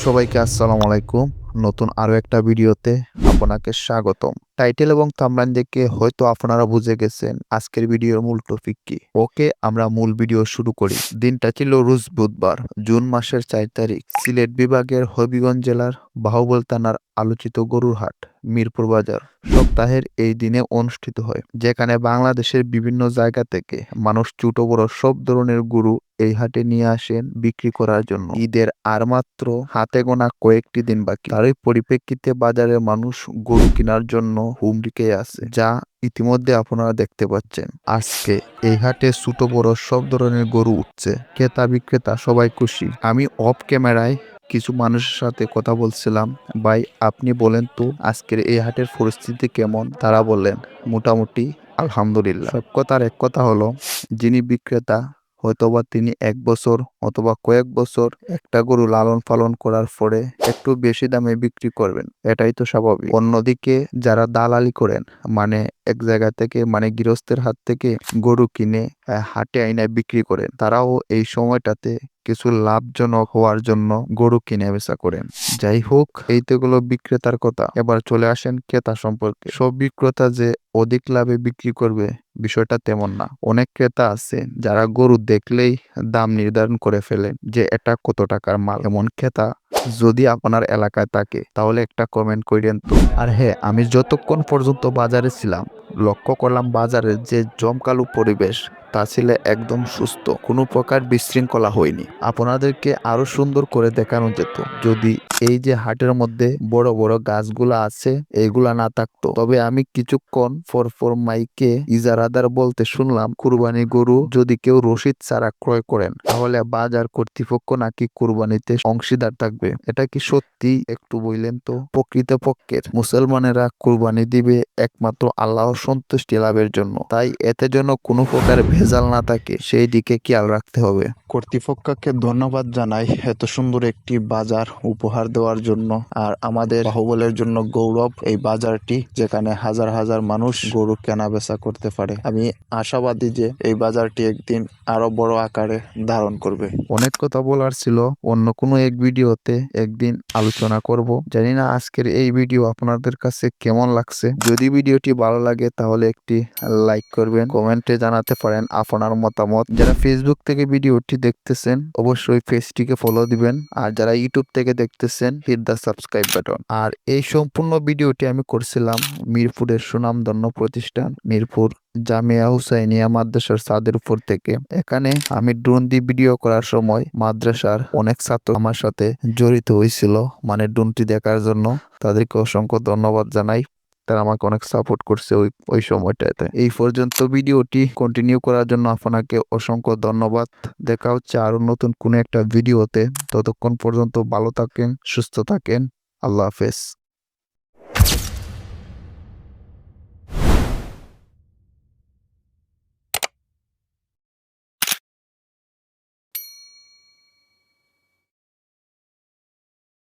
সবাইকে আসসালামু আলাইকুম। নতুন আরো একটা ভিডিওতে আপনাকে স্বাগতম। টাইটেল এবং থাম্বনেল দেখে হয়তো আপনারা বুঝে গেছেন আজকের ভিডিওর মূল টপিক কি। ওকে, আমরা মূল ভিডিও শুরু করি। দিনটা ছিল রোজ বুধবার, জুন মাসের 4 তারিখ। সিলেট বিভাগের হবিগঞ্জ জেলার বাহুবল থানার আলোচিত গরুর হাট মিরপুর বাজার সপ্তাহের এই দিনে অনুষ্ঠিত হয়, যেখানে বাংলাদেশের বিভিন্ন জায়গা থেকে মানুষ ছোট বড় সব ধরনের গরু এই হাটে নিয়ে আসেন বিক্রি করার জন্য। ঈদের আর মাত্র হাতে গোনা কয়েকটি দিন বাকি, তারই পরিপ্রেক্ষিতে বাজারে মানুষ গরু কেনার জন্য হুমড়িকে আছে, যা ইতিমধ্যে আপনারা দেখতে পাচ্ছেন। আজকে এই হাটে ছোট বড় সব ধরনের গরু উঠছে, ক্রেতা বিক্রেতা সবাই খুশি। আমি অফ ক্যামেরায় কিছু মানুষের সাথে কথা বলছিলাম, ভাই আপনি বলেন তো আজকের এই হাটের পরিস্থিতি কেমন? তারা বললেন মোটামুটি আলহামদুলিল্লাহ। সব কথার এক কথা হলো, যিনি বিক্রেতা হয়তোবা তিনি 1 বছর অথবা কয়েক বছর একটা গরু লালন পালন করার পরে একটু বেশি দামে বিক্রি করবেন, এটাই তো স্বাভাবিক। অন্যদিকে যারা দালালি করেন, মানে এক জায়গা থেকে মানে গৃহস্থের হাত থেকে গরু কিনে হাটে আইনায় বিক্রি করেন, তারাও এই সময়টাতে কিছু লাভজনক হওয়ার জন্য গরু কিনে বেচা করেন। যাই হোক, এই তো গুলো বিক্রেতার কথা। এবার চলে আসেন ক্রেতা সম্পর্কে। সব বিক্রেতা যে অধিক লাভে বিক্রি করবে বিষয়টা তেমন না। অনেক ক্রেতা আছে যারা গরু দেখলেই দাম নির্ধারণ করে ফেলেন যে এটা কত টাকার মাল। এমন ক্রেতা যদি আপনার এলাকায় থাকে তাহলে একটা কমেন্ট করেন তো। আর হ্যাঁ, আমি যতক্ষণ পর্যন্ত বাজারে ছিলাম লক্ষ্য করলাম বাজারের যে জমকালো পরিবেশ তা ছিল একদম সুস্থ, কোনো প্রকার বিশৃঙ্খলা হয়নি। আপনাদেরকে আরো সুন্দর করে দেখানো যেত যদি এই যে হাটের মধ্যে বড় বড় গাছগুলা আছে এইগুলা না থাকতো। তবে আমি কিছুক্ষণ পর মাইকে ইজারাদার বলতে শুনলাম, কুরবানি গরু যদি কেউ রসিদ ছাড়া ক্রয় করেন তাহলে বাজার কর্তৃপক্ষ নাকি কুরবানিতে অংশীদার থাকবে। এটা কি সত্যি? একটু বললেন তো। প্রকৃতপক্ষের মুসলমানেরা কুরবানি দিবে একমাত্র আল্লাহর সন্তুষ্টি লাভের জন্য, তাই এতে যেন কোনো প্রকার ভেজাল না থাকে সেই দিকে খেয়াল রাখতে হবে। কর্তৃপক্ষকে ধন্যবাদ জানাই এত সুন্দর একটি বাজার উপহার দেওয়ার জন্য। আর আমাদের বাহুবলের জন্য গৌরব এই বাজারটি, যেখানে হাজার হাজার মানুষ গরু কেনা বেচা করতে পারে। আমি আশাবাদী যে এই বাজারটি একদিন আরো বড় আকারে ধারণ করবে। অনেক কথা বলার ছিল, অন্য কোনো এক ভিডিওতে একদিন আলোচনা করব। জানি না আজকের এই ভিডিও আপনাদের কাছে কেমন লাগছে। যদি ভিডিওটি ভালো লাগে তাহলে একটি লাইক করবেন, কমেন্টে জানাতে পারেন আপনার মতামত। যারা ফেসবুক থেকে ভিডিওটি দেখতেছেন অবশ্যই পেজটিকে ফলো দিবেন, আর যারা ইউটিউব থেকে দেখতেছেন হিট দ্য সাবস্ক্রাইব বাটন। আর এই সম্পূর্ণ ভিডিওটি আমি করছিলাম মিরপুরের সুনামধন্য প্রতিষ্ঠান মিরপুর জামিয়া হুসাইনিয়া মাদ্রাসার ছাদের উপর থেকে। এখানে আমি ড্রোন দিয়ে ভিডিও করার সময় মাদ্রাসার অনেক ছাত্র আমার সাথে জড়িত হয়েছিল, মানে ড্রোনটি দেখার জন্য। তাদেরকে অসংখ্য ধন্যবাদ জানাই, তারা আমাকে অনেক সাপোর্ট করছে ওই সময়টাতে। এই পর্যন্ত ভিডিওটি কন্টিনিউ করার জন্য আপনাকে অসংখ্য ধন্যবাদ। দেখা হচ্ছে আরো নতুন কোনো একটা ভিডিওতে। ততক্ষণ পর্যন্ত ভালো থাকেন, সুস্থ থাকেন। আল্লাহ হাফেজ।